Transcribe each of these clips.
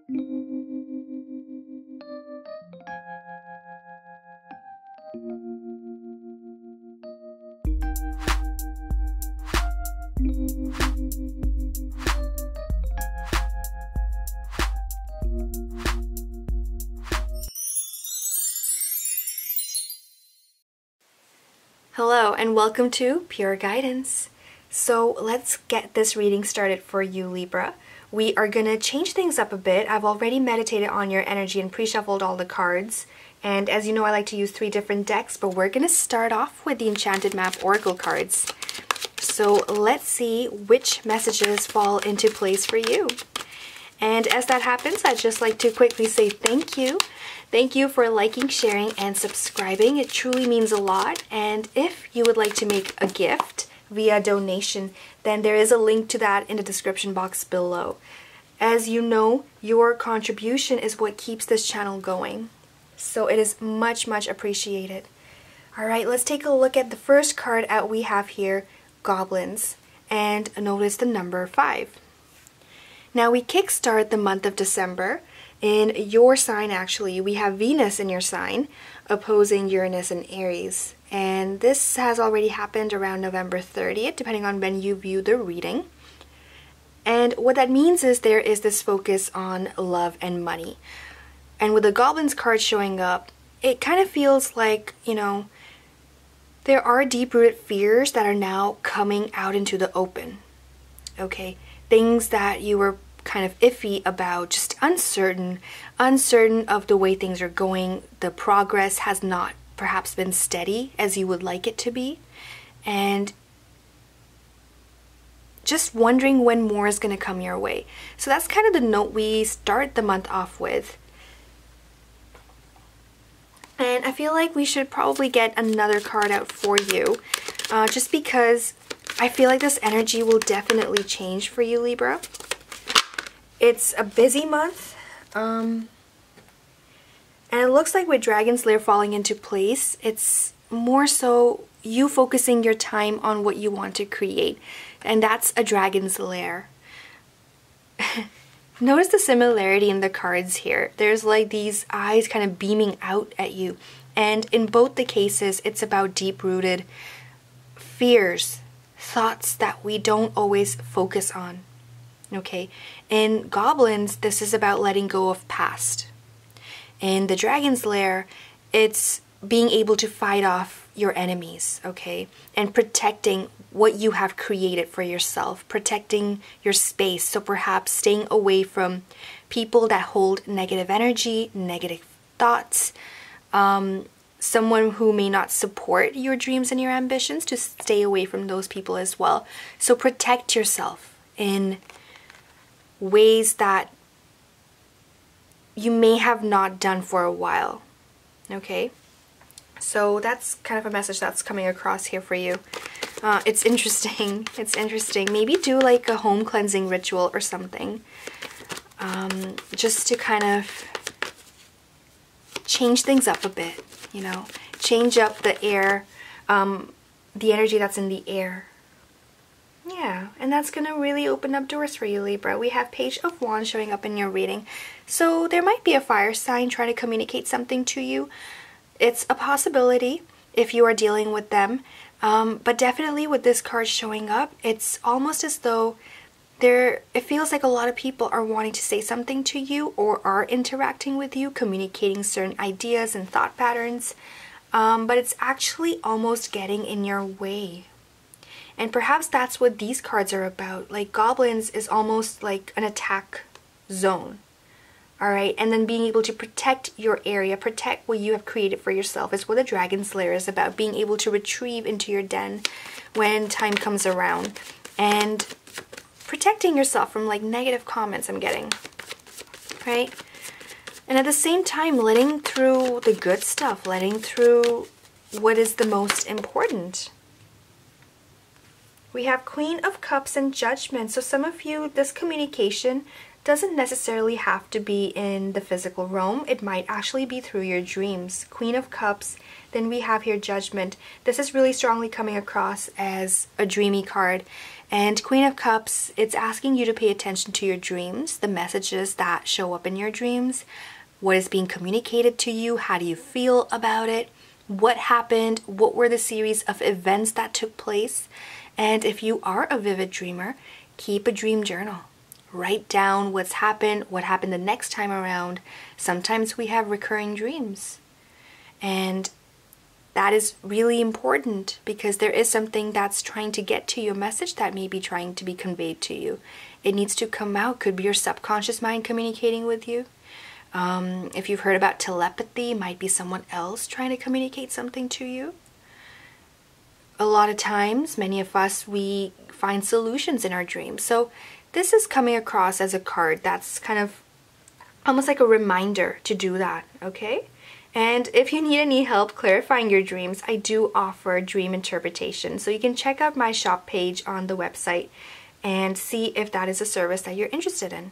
Hello and welcome to Pure Guidance. So let's get this reading started for you, Libra. We are going to change things up a bit. I've already meditated on your energy and pre-shuffled all the cards. And as you know, I like to use 3 different decks, but we're going to start off with the Enchanted Map Oracle cards. So let's see which messages fall into place for you. And as that happens, I'd just like to quickly say thank you. Thank you for liking, sharing, and subscribing. It truly means a lot. And if you would like to make a gift via donation, then there is a link to that in the description box below. As you know, your contribution is what keeps this channel going. So it is much, much appreciated. All right, let's take a look at the first card out we have here, Goblins. And notice the number 5. Now we kickstart the month of December. In your sign, actually, we have Venus in your sign, opposing Uranus and Aries. And this has already happened around November 30th, depending on when you view the reading. And what that means is there is this focus on love and money. And with the Goblins card showing up, it kind of feels like, you know, there are deep-rooted fears that are now coming out into the open. Okay? Things that you were kind of iffy about, just uncertain of the way things are going. The progress has not perhaps been steady as you would like it to be, and just wondering when more is going to come your way. So that's kind of the note we start the month off with. And I feel like we should probably get another card out for you, just because I feel like this energy will definitely change for you, Libra. It's a busy month, and it looks like with Dragon's Lair falling into place, it's more so you focusing your time on what you want to create, and that's a Dragon's Lair. Notice the similarity in the cards here. There's like these eyes kind of beaming out at you, and in both the cases, it's about deep-rooted fears, thoughts that we don't always focus on. Okay, in Goblins, this is about letting go of past. In the Dragon's Lair, it's being able to fight off your enemies, okay, and protecting what you have created for yourself, protecting your space. So perhaps staying away from people that hold negative energy, negative thoughts, someone who may not support your dreams and your ambitions, to stay away from those people as well. So protect yourself in ways that you may have not done for a while. Okay, so that's kind of a message that's coming across here for you. It's interesting. It's interesting. Maybe do like a home cleansing ritual or something, just to kind of change things up a bit, you know, change up the air, the energy that's in the air. Yeah, and that's going to really open up doors for you, Libra. We have Page of Wands showing up in your reading. So there might be a fire sign trying to communicate something to you. It's a possibility if you are dealing with them. But definitely with this card showing up, it's almost as though it feels like a lot of people are wanting to say something to you or are interacting with you, communicating certain ideas and thought patterns. But it's actually almost getting in your way. And perhaps that's what these cards are about. Like Goblins is almost like an attack zone. Alright, and then being able to protect your area, protect what you have created for yourself is what the Dragon's Lair is about. Being able to retrieve into your den when time comes around. And protecting yourself from like negative comments I'm getting. Right? And at the same time, letting through the good stuff, letting through what is the most important. We have Queen of Cups and Judgment. So some of you, this communication doesn't necessarily have to be in the physical realm. It might actually be through your dreams. Queen of Cups. Then we have here Judgment. This is really strongly coming across as a dreamy card. And Queen of Cups, it's asking you to pay attention to your dreams, the messages that show up in your dreams, what is being communicated to you, how do you feel about it, what happened, what were the series of events that took place. And if you are a vivid dreamer, keep a dream journal. Write down what happened the next time around. Sometimes we have recurring dreams. And that is really important because there is something that's trying to get to you, a message that may be trying to be conveyed to you. It needs to come out. Could be your subconscious mind communicating with you. If you've heard about telepathy, it might be someone else trying to communicate something to you. A lot of times, many of us, we find solutions in our dreams. So this is coming across as a card that's kind of almost like a reminder to do that, okay? And if you need any help clarifying your dreams, I do offer dream interpretation. So you can check out my shop page on the website and see if that is a service that you're interested in.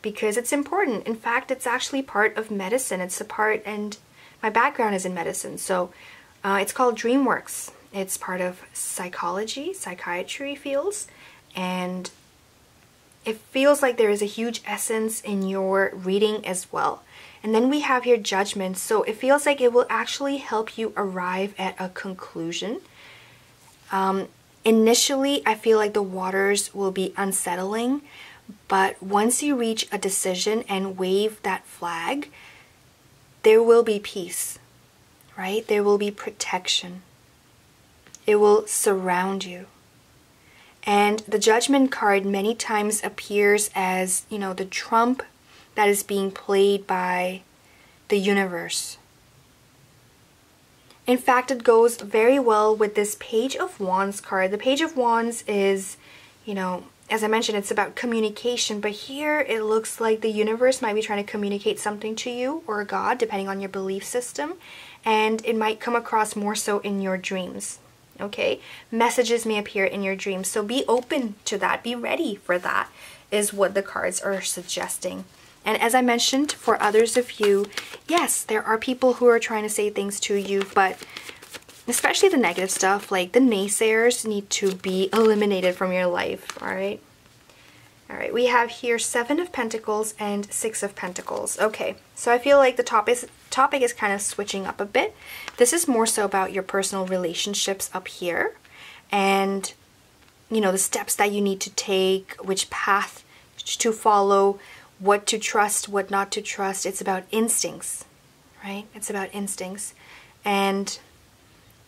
Because it's important. In fact, it's actually part of medicine. It's a part, and my background is in medicine. So it's called DreamWorks. It's part of psychology, psychiatry fields. And it feels like there is a huge essence in your reading as well. And then we have here judgment. So it feels like it will actually help you arrive at a conclusion. Initially, I feel like the waters will be unsettling. But once you reach a decision and wave that flag, there will be peace, right? There will be protection. It will surround you. And the Judgment card many times appears as, you know, the trump that is being played by the universe. In fact, it goes very well with this Page of Wands card. The Page of Wands is, you know, as I mentioned, it's about communication, but here it looks like the universe might be trying to communicate something to you or God, depending on your belief system, and it might come across more so in your dreams. Okay, messages may appear in your dreams, so be open to that, be ready for that, is what the cards are suggesting. And as I mentioned, for others of you, yes, there are people who are trying to say things to you, but especially the negative stuff, like the naysayers, need to be eliminated from your life, all right? All right, we have here 7 of Pentacles and 6 of Pentacles. Okay, so I feel like the topic is kind of switching up a bit. This is more so about your personal relationships up here and, you know, the steps that you need to take, which path to follow, what to trust, what not to trust. It's about instincts, right? It's about instincts. And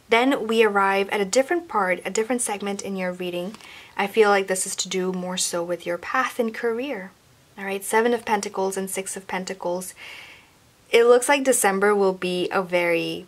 then we arrive at a different part, a different segment in your reading. I feel like this is to do more so with your path and career. All right, 7 of Pentacles and 6 of Pentacles. It looks like December will be a very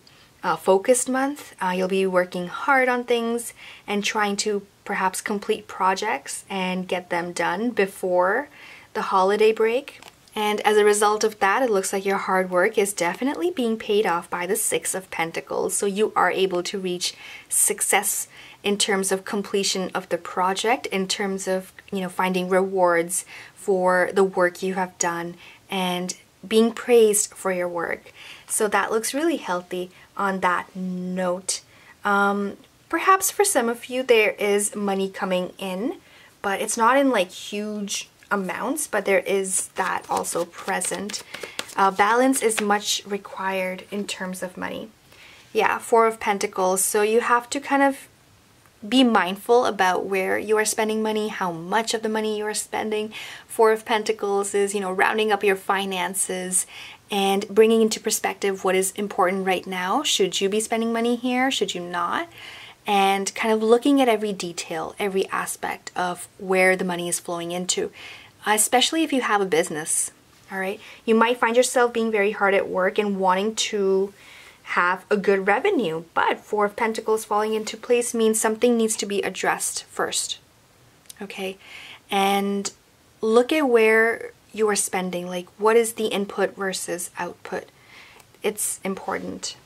focused month. You'll be working hard on things and trying to perhaps complete projects and get them done before the holiday break. And as a result of that, it looks like your hard work is definitely being paid off by the 6 of Pentacles. So you are able to reach success in terms of completion of the project, in terms of, you know, finding rewards for the work you have done and being praised for your work. So that looks really healthy on that note. Perhaps for some of you there is money coming in, but it's not in like huge amounts, but there is that also present. Balance is much required in terms of money. Yeah, 4 of Pentacles. So you have to kind of be mindful about where you are spending money, how much of the money you are spending. 4 of Pentacles is, you know, rounding up your finances and bringing into perspective what is important right now. Should you be spending money here? Should you not? And kind of looking at every detail, every aspect of where the money is flowing into, especially if you have a business, all right? You might find yourself being very hard at work and wanting to have a good revenue, but 4 of Pentacles falling into place means something needs to be addressed first, okay? And look at where you are spending, like what is the input versus output. It's important.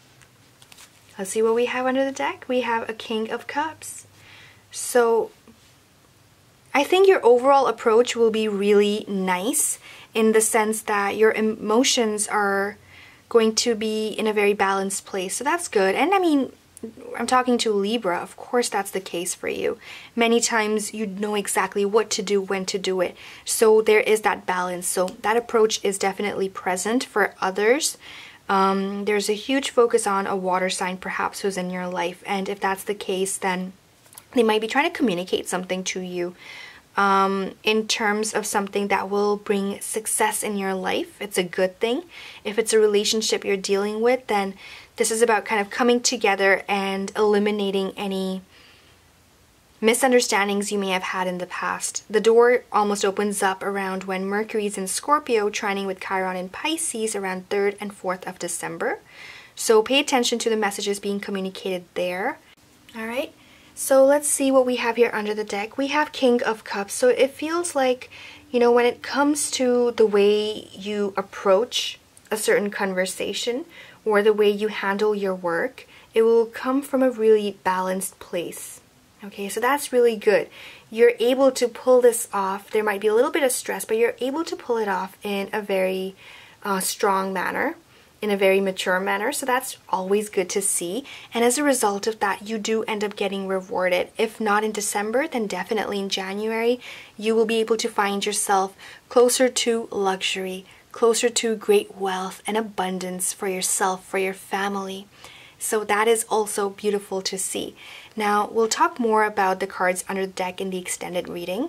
Let's see what we have under the deck. We have a King of Cups. So I think your overall approach will be really nice in the sense that your emotions are going to be in a very balanced place. So that's good. And I mean, I'm talking to Libra, of course that's the case for you. Many times you know exactly what to do, when to do it. So there is that balance. So that approach is definitely present for others. There's a huge focus on a water sign perhaps who's in your life. And if that's the case, then they might be trying to communicate something to you in terms of something that will bring success in your life. It's a good thing. If it's a relationship you're dealing with, then this is about kind of coming together and eliminating any misunderstandings you may have had in the past. The door almost opens up around when Mercury's in Scorpio, trining with Chiron in Pisces around 3rd and 4th of December. So pay attention to the messages being communicated there. All right. So let's see what we have here under the deck. We have King of Cups. So it feels like, you know, when it comes to the way you approach a certain conversation or the way you handle your work, it will come from a really balanced place. Okay, so that's really good. You're able to pull this off. There might be a little bit of stress, but you're able to pull it off in a very strong manner, in a very mature manner. So that's always good to see. And as a result of that, you do end up getting rewarded. If not in December, then definitely in January, you will be able to find yourself closer to luxury, closer to great wealth and abundance for yourself, for your family. So that is also beautiful to see. Now, we'll talk more about the cards under the deck in the extended reading.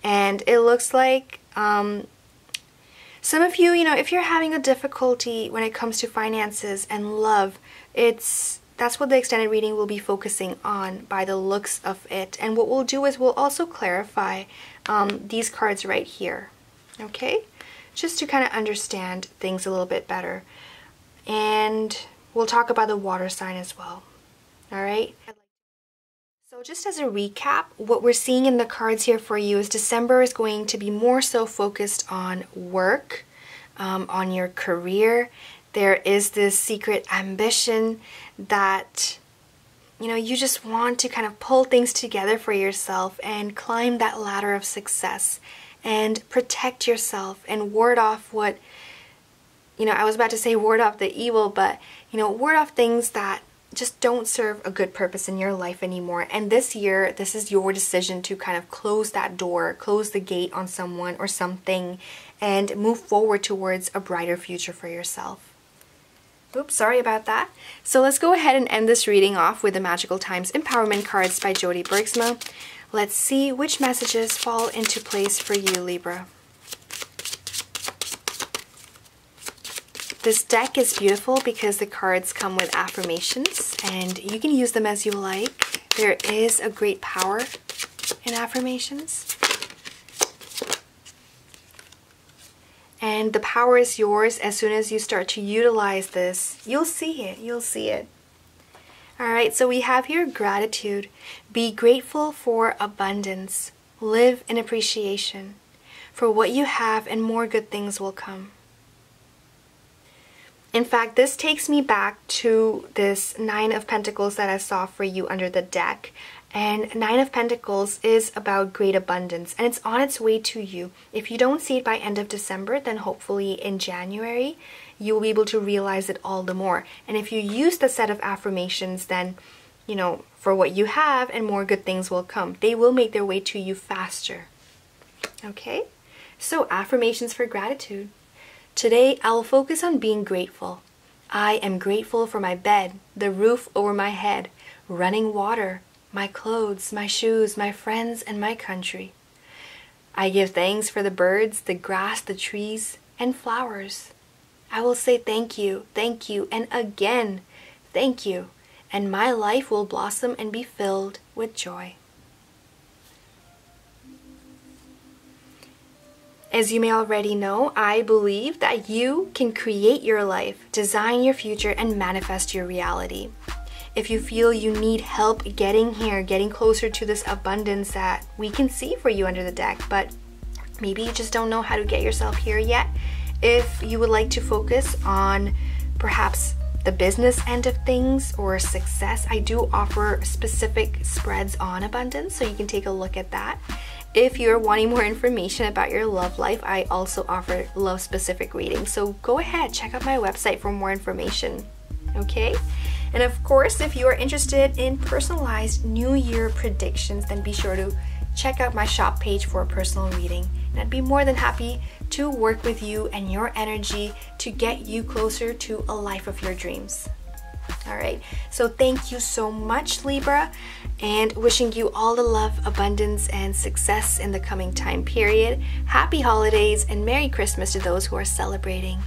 And it looks like some of you, if you're having a difficulty when it comes to finances and love, that's what the extended reading will be focusing on by the looks of it. And what we'll do is we'll also clarify these cards right here, okay? Just to kind of understand things a little bit better. And we'll talk about the water sign as well, all right? So just as a recap, what we're seeing in the cards here for you is December is going to be more so focused on work, on your career. There is this secret ambition that, you just want to kind of pull things together for yourself and climb that ladder of success and protect yourself and ward off what, I was about to say ward off the evil, but, ward off things that just don't serve a good purpose in your life anymore. And this year, this is your decision to kind of close that door, close the gate on someone or something, and move forward towards a brighter future for yourself. Oops, sorry about that. So let's go ahead and end this reading off with the Magical Times Empowerment cards by Jody Bergsma. Let's see which messages fall into place for you, Libra. This deck is beautiful because the cards come with affirmations and you can use them as you like. There is a great power in affirmations. And the power is yours as soon as you start to utilize this. You'll see it. You'll see it. All right, so we have here gratitude. Be grateful for abundance. Live in appreciation for what you have, and more good things will come. In fact, this takes me back to this Nine of Pentacles that I saw for you under the deck. And Nine of Pentacles is about great abundance, and it's on its way to you. If you don't see it by end of December, then hopefully in January, you'll be able to realize it all the more. And if you use the set of affirmations, then, for what you have, and more good things will come. They will make their way to you faster. Okay? So, affirmations for gratitude. Today, I will focus on being grateful. I am grateful for my bed, the roof over my head, running water, my clothes, my shoes, my friends, and my country. I give thanks for the birds, the grass, the trees, and flowers. I will say thank you, and again, thank you, and my life will blossom and be filled with joy. As you may already know, I believe that you can create your life, design your future, and manifest your reality. If you feel you need help getting here, getting closer to this abundance that we can see for you under the deck, but maybe you just don't know how to get yourself here yet, if you would like to focus on perhaps the business end of things or success, I do offer specific spreads on abundance, so you can take a look at that. If you're wanting more information about your love life, I also offer love-specific readings. So go ahead, check out my website for more information, okay? And of course, if you are interested in personalized New Year predictions, then be sure to check out my shop page for a personal reading. And I'd be more than happy to work with you and your energy to get you closer to a life of your dreams. All right, so thank you so much, Libra, and wishing you all the love, abundance, and success in the coming time period. Happy holidays and Merry Christmas to those who are celebrating.